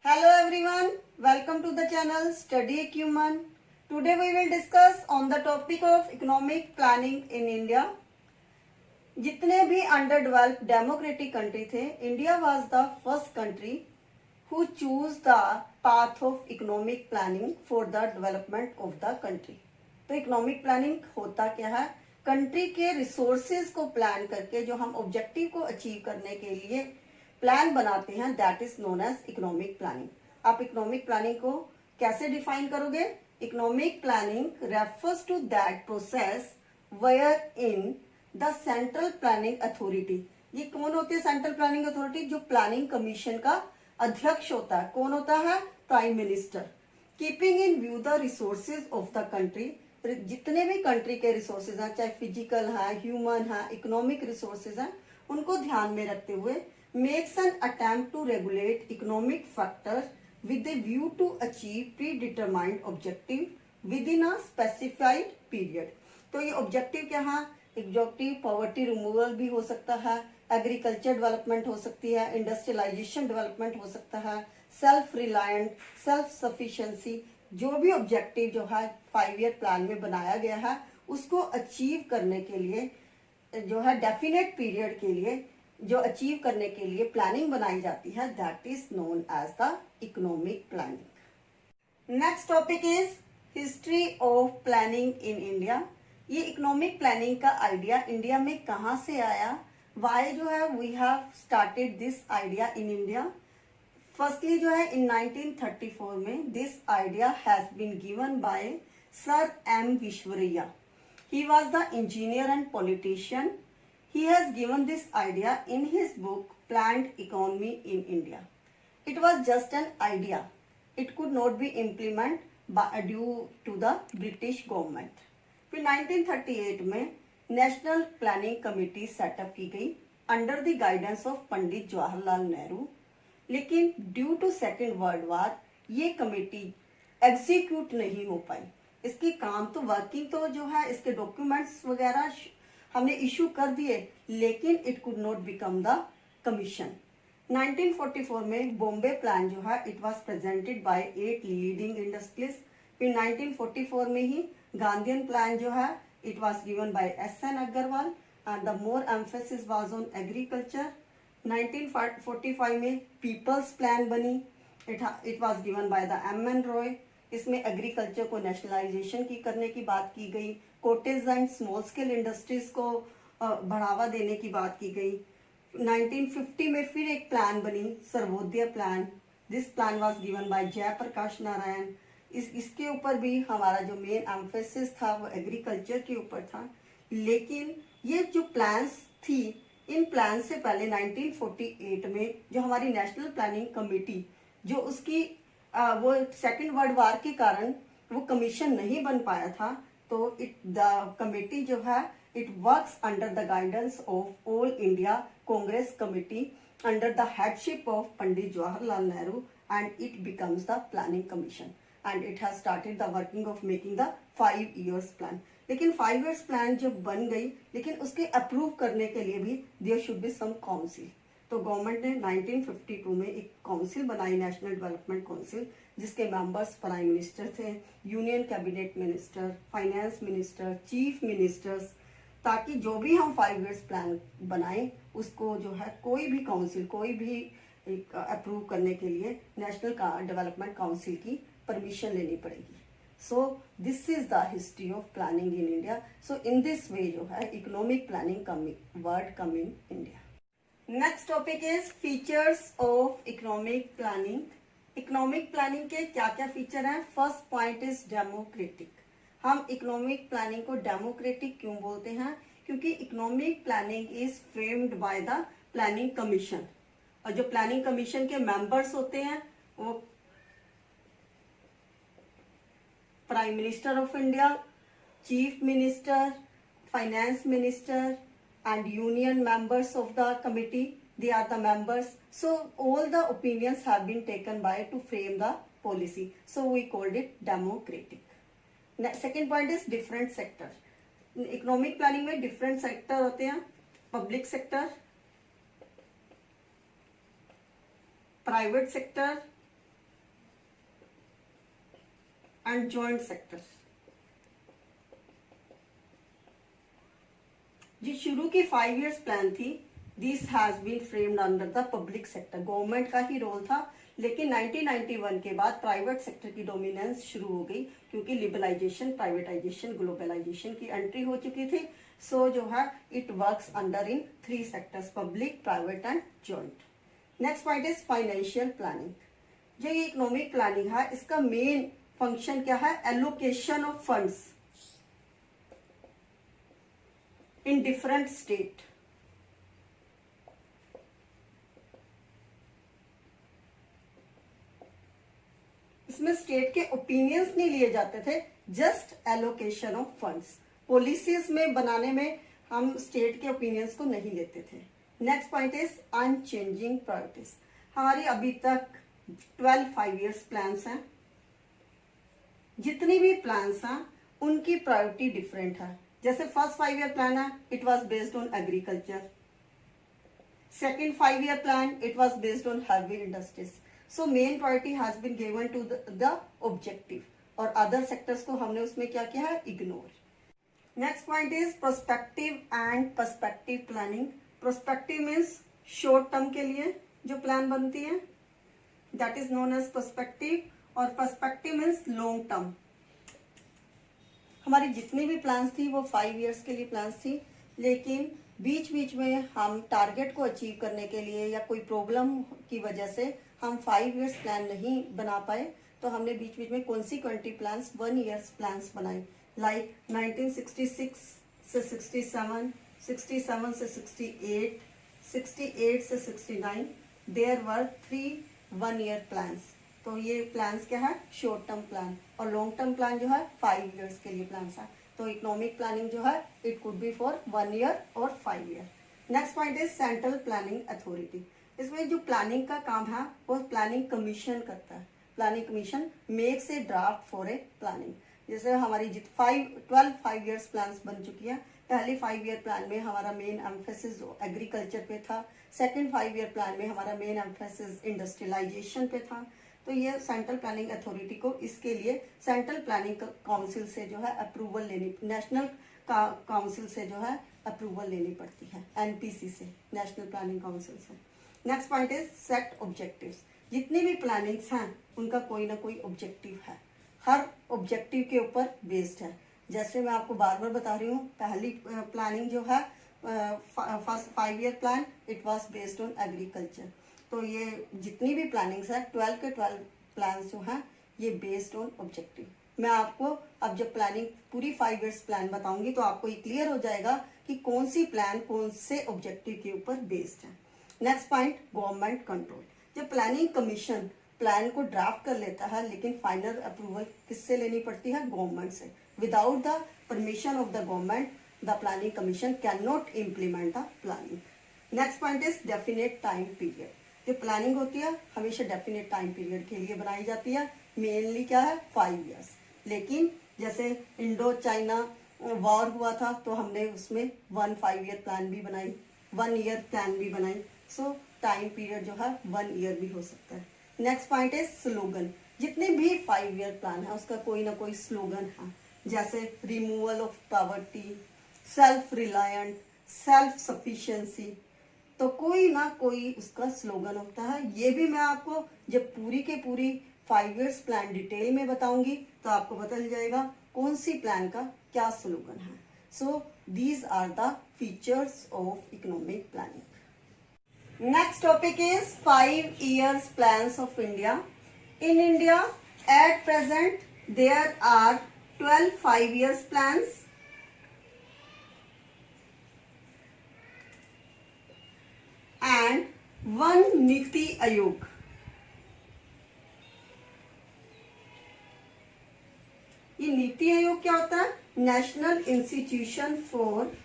Hello everyone, welcome to the channel Study Acumen. Today we will discuss on the topic of economic planning in India. जितने भी underdeveloped democratic country थे, India was the first country who chose the path of economic planning for the development of the country. तो economic planning होता क्या है? Country के resources को plan करके जो हम ऑब्जेक्टिव को अचीव करने के लिए प्लान बनाते हैं, that is known as economic planning. आप इकोनॉमिक प्लानिंग को कैसे डिफाइन करोगे? Economic planning refers to that process where in the central planning authority. ये कौन होती है सेंट्रल प्लानिंग अथॉरिटी? जो प्लानिंग कमीशन का अध्यक्ष होता है. कौन होता है? Prime minister. Keeping in view the resources of the country. जितने भी कंट्री के रिसोर्सेज हैं, चाहे फिजिकल है, ह्यूमन है, इकोनॉमिक रिसोर्सेज हैं, उनको ध्यान में रखते हुए makes an attempt to regulate economic factors with a view to achieve predetermined objective within a specified period. तो ये ऑब्जेक्टिव क्या है? ऑब्जेक्टिव पॉवर्टी रिमूवल भी हो सकता है, एग्रीकल्चर डेवलपमेंट हो सकती है, इंडस्ट्रियलाइजेशन डेवलपमेंट हो सकता है, सेल्फ रिलायंट, सेल्फ सफिशिएंसी. जो भी ऑब्जेक्टिव जो है 5 ईयर प्लान में बनाया गया है, उसको अचीव करने के लिए जो है डेफिनेट पीरियड के लिए जो अचीव करने के लिए प्लानिंग बनाई जाती है, that is known as the economic planning. Next topic is history of planning in India. ये इकोनॉमिक प्लानिंग का आइडिया इंडिया में कहाँ से आया? वाई जो है we have started this idea in India. Firstly जो है इन 1934 में this idea has been given by sir M Visvesvaraya. He was the engineer and politician. He has given this idea in his book Planned Economy in India. It was just an idea. It could not be implemented due to the British government. फिर 1938 में national planning committee setup की गई under the guidance of Pandit Jawaharlal Nehru. लेकिन due to second world war ये committee execute नहीं हो पाई. इसकी काम तो वर्किंग तो जो है इसके डॉक्यूमेंट्स वगैरह हमने इशू कर दिए, लेकिन it could not become the commission. 1944 में बॉम्बे प्लान जो है it was presented by 8 leading industries. फिर 1944 में ही गांधीयन प्लान जो है it was given by S N. Agarwal and the more emphasis was on agriculture. 1945 में पीपल्स प्लान बनी. It was given by the M N. Roy. इसमें एग्रीकल्चर को नेशनलाइजेशन की करने की बात की गई, cottage and small scale industries को बढ़ावा देने की बात की गई. 1950 में फिर एक प्लान बनी, Sarvodaya plan. This plan was given by Jayaprakash Narayan. इसके ऊपर भी हमारा जो मेन एम्फेसिस था वो एग्रीकल्चर के ऊपर था. लेकिन ये जो प्लान्स थी, इन प्लान से पहले 1948 में जो हमारी नेशनल प्लानिंग कमेटी जो उसकी वो सेकेंड वर्ल्ड वार के कारण वो कमीशन नहीं बन पाया था, तो द कमेटी जो है it works under the guidance of all India Congress committee under the headship of Pandit Jawaharlal Nehru and it becomes the planning commission and it has started the working of making the 5 years plan. लेकिन 5 years plan जब बन गई, लेकिन उसके approve करने के लिए भी there should be some council. तो गवर्नमेंट ने 1952 में एक काउंसिल बनाई, नेशनल डेवलपमेंट काउंसिल, जिसके मेंबर्स प्राइम मिनिस्टर थे, union cabinet minister, finance minister, chief ministers, ताकि जो भी हम 5 ईयर्स प्लान बनाएं उसको जो है कोई भी काउंसिल कोई भी अप्रूव करने के लिए नेशनल डेवलपमेंट काउंसिल की परमिशन लेनी पड़ेगी. So this is the history of planning in India. So in this way जो है economic planning word come in India. Next topic is features of economic planning. Economic planning के क्या क्या feature हैं? First point is democratic. हम economic planning को democratic क्यों बोलते हैं? क्योंकि economic planning is framed by the planning commission. और जो प्लानिंग कमीशन के मेंबर्स होते हैं वो prime minister of India, chief minister, finance minister and union members of the committee, they are the members. So all the opinions have been taken by to frame the policy. So we called it democratic. Second point is different sector. Economic planning में different sector होते हैं. Public sector, private sector, and joint sector। जो शुरू की 5 years plan थी, this has been framed under the public sector, government का ही role था। लेकिन 1991 के बाद प्राइवेट सेक्टर की डोमिनेंस शुरू हो गई, क्योंकि लिबरलाइजेशन, प्राइवेटाइजेशन, ग्लोबलाइजेशन की एंट्री हो चुकी थी। सो जो है it works under in 3 sectors, public, private and joint. Next point is financial planning. जो ये इकोनॉमिक प्लानिंग है, इसका मेन फंक्शन क्या है? Allocation of funds in different state. इसमें स्टेट के ओपिनियंस नहीं लिए जाते थे, just allocation of funds. Policies में बनाने में हम स्टेट के ओपिनियंस को नहीं लेते थे। Next point is unchanging priorities. हमारी अभी तक 12 5 years प्लान्स हैं। जितनी भी प्लान्स हैं उनकी प्रायोरिटी डिफरेंट है। जैसे फर्स्ट 5 year प्लान है, it was based on agriculture. Second 5 year plan, it was based on heavy industries. So main priority has been given to the objective, और other sectors को हमने उसमें क्या किया है? Ignore. Next point is prospective and perspective planning. Prospective means short term के लिए जो प्लान बनती है, that is known as perspective, और पर्सपेक्टिव मीन्स लॉन्ग टर्म। हमारी जितनी भी प्लान्स थी वो 5 years के लिए प्लान्स थी, लेकिन बीच बीच में हम टारगेट को अचीव करने के लिए या कोई प्रॉब्लम की वजह से हम 5 years प्लान नहीं बना पाए, तो हमने बीच बीच में कॉन्सिक्वेंटली प्लान्स 1 year प्लान्स बनाए। लाइक 1966 से 67, 67 से 68, 68 से 69, देयर वर 3 1 year प्लान्स। तो ये प्लान्स क्या है? Short term plan. और लॉन्ग टर्म प्लान जो है 5 years के लिए प्लान्स है। तो इकोनॉमिक प्लानिंग जो है it could be for 1 year और 5 year। Next point is central planning authority. इसमें जो प्लानिंग का काम है वो प्लानिंग कमीशन करता है। Planning commission makes a draft for a planning. जैसे हमारी 12 5 years प्लान्स बन चुकी है। पहले 5 year प्लान में हमारा मेन एम्फेसिस एग्रीकल्चर पे था। सेकेंड 5 year प्लान में हमारा मेन एम्फेसिस इंडस्ट्रियलाइजेशन पे था। तो ये सेंट्रल प्लानिंग अथॉरिटी को इसके लिए सेंट्रल प्लानिंग काउंसिल से जो है अप्रूवल लेनी, नेशनल काउंसिल से जो है अप्रूवल लेनी पड़ती है, एनपीसी से, नेशनल प्लानिंग काउंसिल से। Next point is set objectives. जितनी भी प्लानिंग्स हैं उनका कोई ना कोई ऑब्जेक्टिव है, हर ऑब्जेक्टिव के ऊपर बेस्ड है। जैसे मैं आपको बार बार बता रही हूँ, पहली प्लानिंग जो है first 5 year plan, it was based on agriculture. तो ये जितनी भी प्लानिंग्स है 12 के 12 प्लान्स जो हैं ये बेस्ड ऑन ऑब्जेक्टिव। मैं आपको अब जब प्लानिंग पूरी 5 years प्लान बताऊंगी तो आपको ये क्लियर हो जाएगा कि कौन सी प्लान कौन से ऑब्जेक्टिव के ऊपर बेस्ड है। Next point, government control. जब प्लानिंग कमीशन प्लान को ड्राफ्ट कर लेता है, लेकिन फाइनल अप्रूवल किससे लेनी पड़ती है? गवर्नमेंट से। Without the permission of the government the planning commission can not implement the planning. Next point is definite time period. जो प्लानिंग होती है हमेशा डेफिनेट टाइम पीरियड के लिए बनाई जाती है। मेनली क्या है? 5 years। लेकिन जैसे इंडो चाइना वॉर हुआ था तो हमने उसमें 1 5 year प्लान भी बनाई, 1 year प्लान भी बनाई। सो टाइम पीरियड जो है 1 year भी हो सकता है। नेक्स्ट पॉइंट है स्लोगन। जितने भी 5 year प्लान है उसका कोई ना कोई स्लोगन है, जैसे removal of poverty, self reliant, self sufficiency. तो कोई ना कोई उसका स्लोगन होता है। ये भी मैं आपको जब पूरी के पूरी 5 years प्लान डिटेल में बताऊंगी तो आपको पता चल जाएगा कौन सी प्लान का क्या स्लोगन है। So these are the features of economic planning. Next topic is 5 years plans of India. In India at present there are 12 5 years plans and 1 NITI Aayog. ये नीति आयोग क्या होता है? National institution for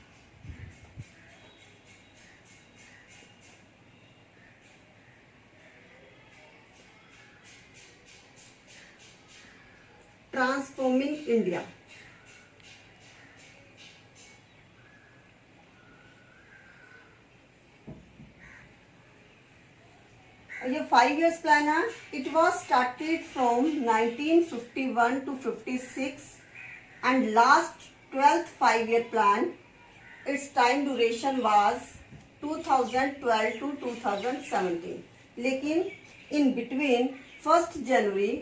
transforming India. ये 5 years plan है, it was started from 1951 to 56 and last 12th 5-year plan, its time duration was 2012 to 2017. लेकिन in between 1st January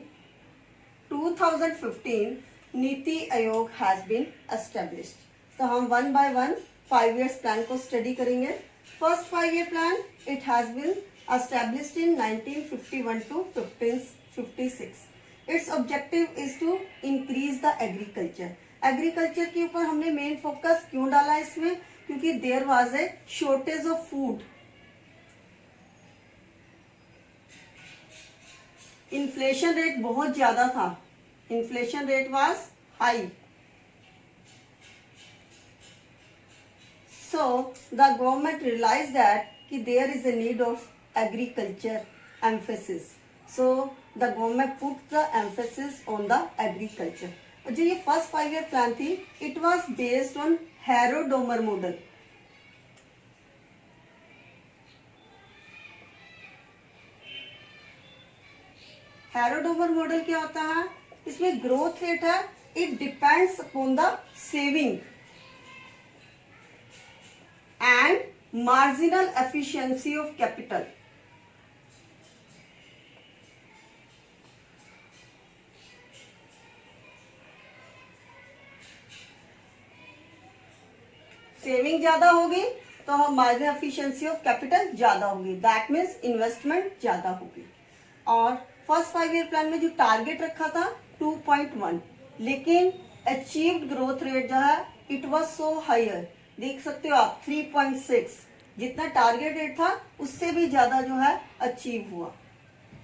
2015 NITI Aayog has been established. तो हम 1 by 1 5 years plan को study करेंगे. First 5 year plan it has been established in 1951 to 56. Its objective is to increase the agriculture. Agriculture के ऊपर हमने main focus क्यों डाला इसमें? क्योंकि there was a shortage of food. Inflation rate बहुत ज्यादा था. Inflation rate was high. So the government realized that there is a need of agriculture emphasis. So the government put the emphasis on the agriculture. और जो ये first 5 year plan थी, it was based on Harrod-Domer model. Harrod-Domer model क्या होता है? इसमें growth rate है, it depends upon the saving and marginal efficiency of capital. Saving ज्यादा होगी तो हम मार्जिनल एफिशिएंसी ऑफ कैपिटल ज्यादा होगी. दैट मीन्स इन्वेस्टमेंट ज्यादा होगी. और फर्स्ट 5 year प्लान में जो टारगेट रखा था 2.1, लेकिन अचीव्ड ग्रोथ रेट जो है इट वाज सो हायर. देख सकते हो आप 3.6. जितना टारगेट रेट था उससे भी ज्यादा जो है अचीव हुआ.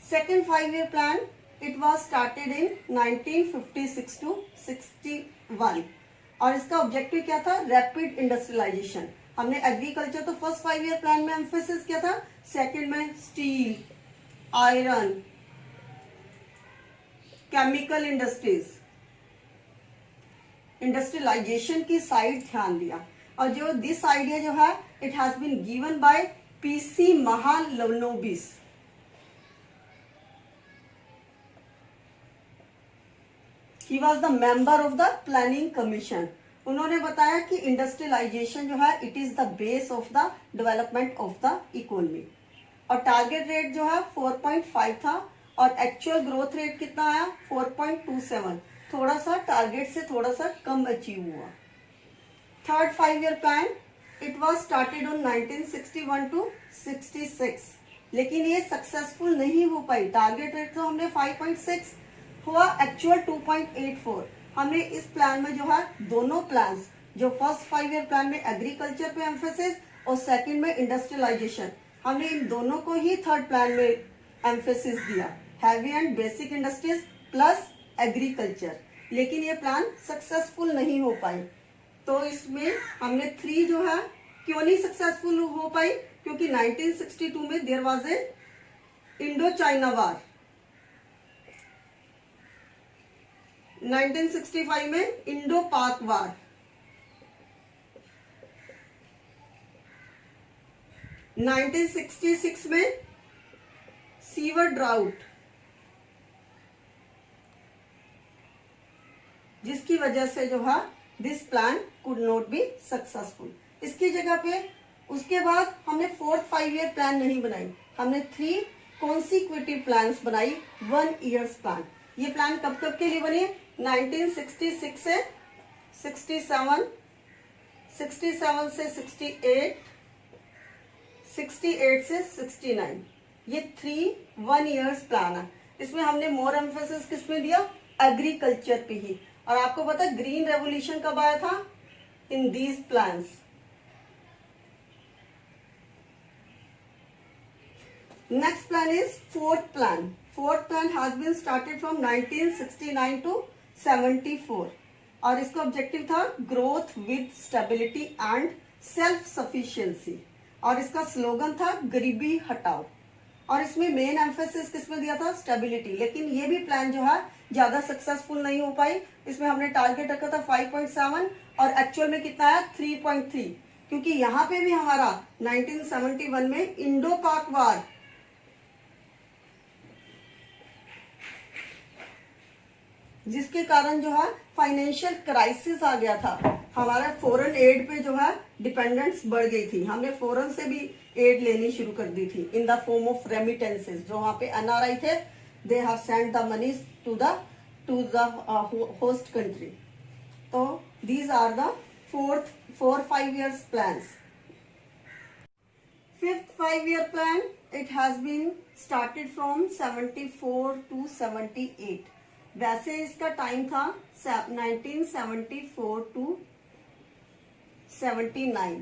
Second 5 year plan it was started in 1956 to 61 और इसका ऑब्जेक्टिव क्या था? Rapid industrialisation. हमने एग्रीकल्चर तो फर्स्ट 5 year प्लान में एम्फेसिस किया था, सेकेंड में steel, iron, chemical industries, industrialisation की साइड ध्यान दिया. और जो दिस आइडिया जो है it has been given by P C Mahalanobis. He was the member of the planning commission. उन्होंने बताया कि इंडस्ट्रियलाइजेशन जो है it is the base of the development of the economy. और टारगेट रेट जो है 4.5 था और एक्चुअल ग्रोथ रेट कितना आया? 4.27. थोड़ा सा टारगेट से थोड़ा सा कम अचीव हुआ. Third 5 year plan it was started on 1961 to 66, लेकिन ये सक्सेसफुल नहीं हो पाई. टारगेट रेट तो हमने 5.6 हुआ, एक्चुअल 2.84. हमने इस प्लान में जो है दोनों प्लान्स, जो फर्स्ट 5 year प्लान में एग्रीकल्चर पे एम्फेसिस और सेकंड में इंडस्ट्रियलाइजेशन, हमने इन दोनों को ही थर्ड प्लान में एम्फेसिस दिया. Heavy and basic industries plus agriculture. लेकिन ये प्लान सक्सेसफुल नहीं हो पाई. तो इसमें हमने 3 जो है क्यों नहीं सक्सेसफुल हो पाई? क्योंकि 1962 में there was a Indo China war, 1965 में इंडो पाक वार, 1966 में सीवर ड्राउट, जिसकी वजह से जो है this plan could not be successful. इसकी जगह पे उसके बाद हमने फोर्थ 5 year प्लान नहीं बनाई, हमने 3 कॉन्सिक्यूटिव प्लान्स बनाई 1 years प्लान. ये प्लान कब कब के लिए बनी? 1966 से 67, 67 से 68, 68 से 69. ये 3 1 years प्लान है. इसमें हमने मोर एम्फेसिस किस में दिया? एग्रीकल्चर पे ही. और आपको पता है ग्रीन रेवोल्यूशन कब आया था? In these plans. Next plan is fourth plan. Fourth plan has been started from 1969 to 74 और इसका ऑब्जेक्टिव था growth with stability and self sufficiency. और इसका स्लोगन था गरीबी हटाओ. और इसमें मेन एम्फेसिस किसमें दिया था? स्टेबिलिटी. लेकिन ये भी प्लान जो है ज्यादा सक्सेसफुल नहीं हो पाई. इसमें हमने टारगेट रखा था 5.7 और एक्चुअल में कितना आया? 3.3. क्योंकि यहाँ पे भी हमारा 1971 में इंडो पाक वार जिसके कारण जो है फाइनेंशियल क्राइसिस आ गया था, हमारा फॉरेन एड पे जो है डिपेंडेंस बढ़ गई थी, हमने फॉरेन से भी एड लेनी शुरू कर दी थी in the form of remittances. जो वहाँ पे एनआरआई थे, they have send the money to the host country. तो these are the 5 years plans. 5th 5-year plan, it has been started from 74 to 78. वैसे इसका टाइम था 1974 टू 79,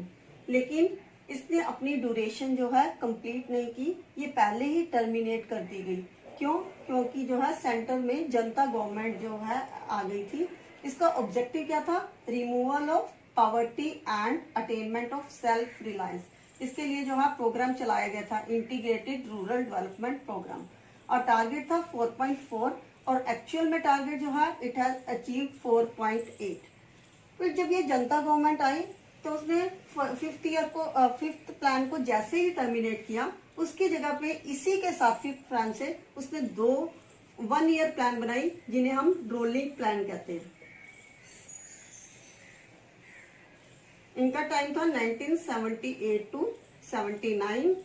लेकिन इसने अपनी ड्यूरेशन जो है कंप्लीट नहीं की, ये पहले ही टर्मिनेट कर दी गई। क्यों? क्योंकि जो है सेंटर में जनता गवर्नमेंट जो है आ गई थी। इसका ऑब्जेक्टिव क्या था? Removal of poverty and attainment of self reliance. इसके लिए जो है प्रोग्राम चलाया गया था, इंटीग्रेटेड रूरल डेवलपमेंट प्रोग्राम, और टारगेट था 4.4 और एक्चुअल में टारगेट जो है इट हैज अचीव 4.8। फिर जब ये जनता गवर्नमेंट आई तो उसने 5th प्लान को जैसे ही टर्मिनेट किया, उसकी जगह पे इसी के साथ 5th प्लान से उसने 2 1-year प्लान बनाई, जिन्हें हम रोलिंग प्लान कहते हैं। इनका टाइम था 1978 टू 79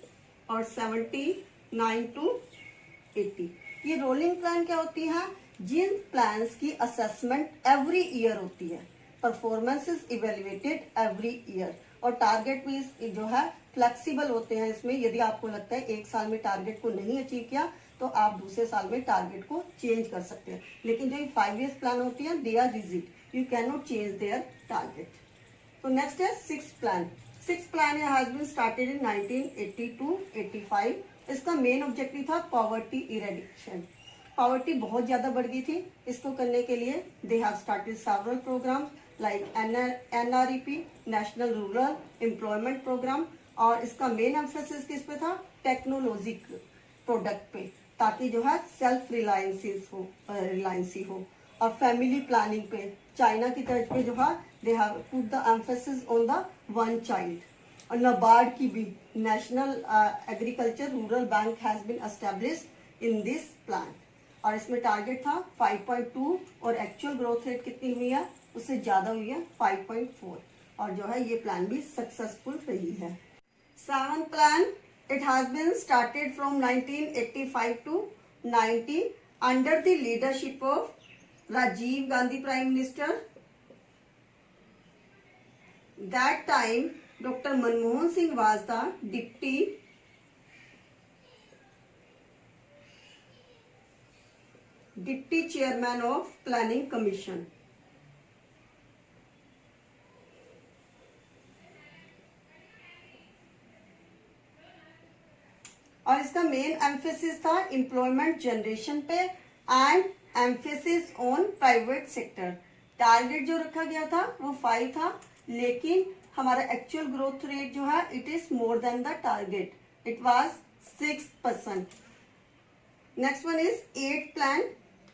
और 79 टू 80। ये रोलिंग प्लान क्या होती है? जिन प्लान्स की असेसमेंट एवरी ईयर होती है, performance is evaluated every year, और टारगेट भी जो है फ्लेक्सिबल होते हैं। इसमें यदि आपको लगता है एक साल में टारगेट को नहीं अचीव किया तो आप दूसरे साल में टारगेट को चेंज कर सकते हैं, लेकिन जो 5 years प्लान होती है they are rigid, you can not change their target. तो नेक्स्ट है 6th plan. 6th plan has been started in 1980 to 85। इसका मेन ऑब्जेक्टिव था पॉवर्टी इरेडिकेशन। पॉवर्टी बहुत ज्यादा बढ़ गई थी, इसको करने के लिए they have started several programmes like NREP, national rural employment programme, और इसका मेन एम्फेसिस किस पे था? टेक्नोलॉजी प्रोडक्ट पे, ताकि जो है सेल्फ रिलायंसी हो, और फैमिली प्लानिंग पे, चाइना की तर्ज पे जो है they have put the emphasis on the 1 child। और नाबार्ड की भी, national agriculture rural bank has been established in this plan, और इसमें टारगेट था 5.2 और एक्चुअल ग्रोथ रेट कितनी हुई है? उससे ज्यादा हुई है, 5.4, और जो है ये प्लान भी सक्सेसफुल रही है। 7th plan, it has been started from 1985 to 90 under the leadership of Rajiv Gandhi Prime Minister. That time Dr. Manmohan Singh was the deputy chairman of Planning Commission. और इसका मेन एम्फेसिस था employment generation पे and emphasis on private sector. Target जो रखा गया था वो 5 था, लेकिन हमारा एक्चुअल ग्रोथ रेट जो है it is more than the target, it was 6%। Next one is 8th plan.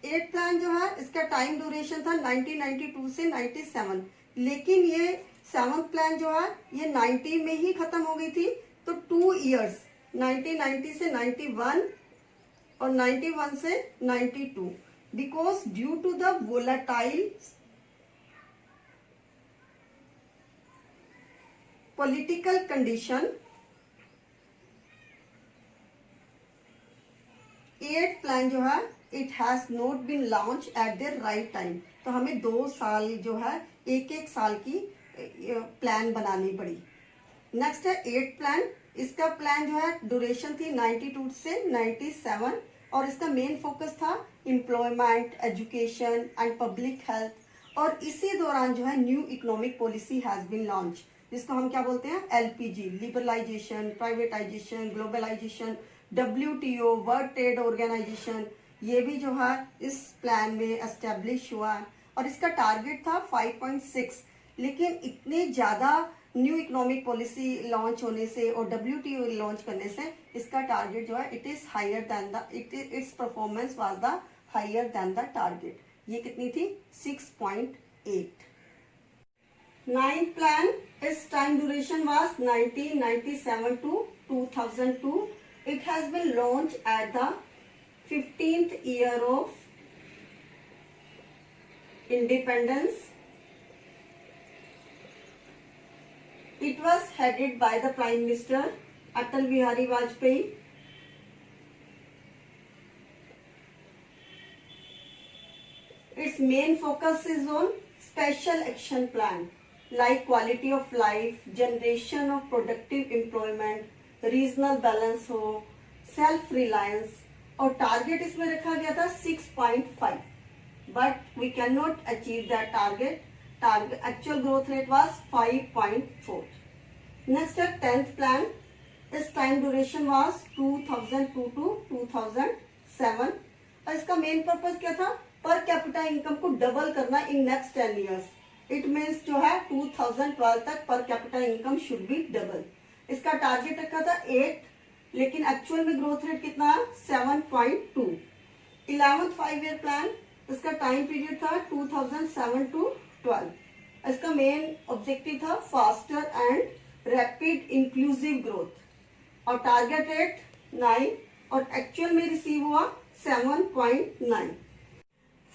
8th plan जो है इसका टाइम ड्यूरेशन था 1992 से 97, लेकिन ये 7th प्लान जो है ये 90 में ही खत्म हो गई थी। तो 2 years 1990 से 91 और 91 से 92, because due to the volatile political condition 8th plan जो है it has not been launch at the right time. तो हमें 2 साल जो है एक साल की प्लान बनानी पड़ी। नेक्स्ट है 8th प्लान। इसका प्लान जो है ड्यूरेशन थी 92 से 97, और इसका मेन फोकस था employment, education and public health, और इसी दौरान जो है new economic policy has been launch, जिसको हम क्या बोलते हैं? LPG, liberalisation, privatisation, globalisation, WTO, world trade organisation, ये भी जो है इस प्लान में एस्टेब्लिश हुआ, और इसका टारगेट था 5.6, लेकिन इतने ज्यादा न्यू इकोनॉमिक पॉलिसी लॉन्च होने से और WTO लॉन्च करने से इसका टारगेट जो है it is higher than the its performance was the higher than the target. ये कितनी थी? 6.8। 9th plan, its time duration was 1997 to 2002. It has been launched at the 15th year of independence. It was headed by the Prime Minister Atal Bihari Vajpayee. Its main focus is on special action plan like quality of life, generation of productive employment, regional balance हो, self reliance, और target इसमें रखा गया था 6.5, but we can not achieve that target. Actual growth rate was 5.4. Next है 10th plan. इस time duration was 2002 to 2007 और इसका मेन पर्पस क्या था? पर कैपिटा इनकम को डबल करना in next 10 years. It means जो है 2012 तक per capita income should be double. इसका टारगेट रखा था 8, लेकिन एक्चुअल में ग्रोथ रेट कितना है? 7.2. 11th 5-year plan. इसका टाइम पीरियड था 2007 to 12. इसका मेन ऑब्जेक्टिव था faster and rapid inclusive growth और टारगेट रेट 9 और एक्चुअल में रिसीव हुआ 7.9.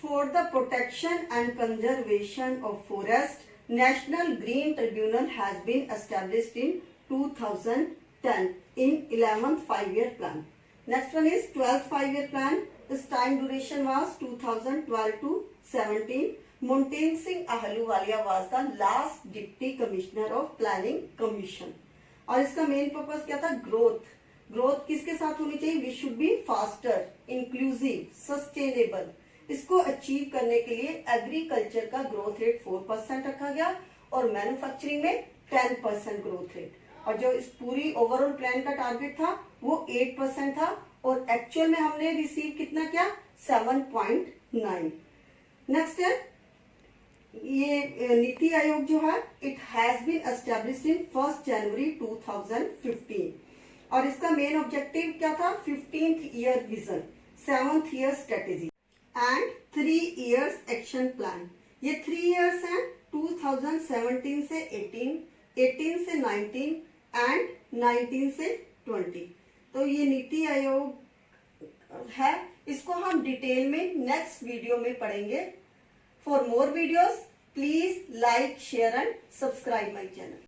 For the protection and conservation of forest, National Green Tribunal has been established in 2010 in 11th 5-year plan. Next one is 12th 5-year plan. This time duration was 2012 to 17. Monteen Singh Ahluwalia was the last Deputy Commissioner of Planning Commission. और इसका main purpose क्या था? Growth किसके साथ होनी चाहिए? We should be faster, inclusive, sustainable. इसको achieve करने के लिए एग्रीकल्चर का ग्रोथ रेट 4% रखा गया और मैन्युफैक्चरिंग में 10% ग्रोथ रेट. और जो इस पूरी ओवरऑल प्लान का टारगेट था वो 8% था और एक्चुअल में हमने रिसीव कितना किया? 7.9. नेक्स्ट है ये नीति आयोग जो है, it has been established in 1 January 2015 और इसका मेन ऑब्जेक्टिव क्या था? 15th year vision, 7th year strategy and 3 years action plan. ये 3 years हैं 2017 से 18, 18 से 19 एंड 19 से 20. तो ये नीति आयोग है, इसको हम डिटेल में नेक्स्ट वीडियो में पढ़ेंगे. For more videos please like, share and subscribe my channel.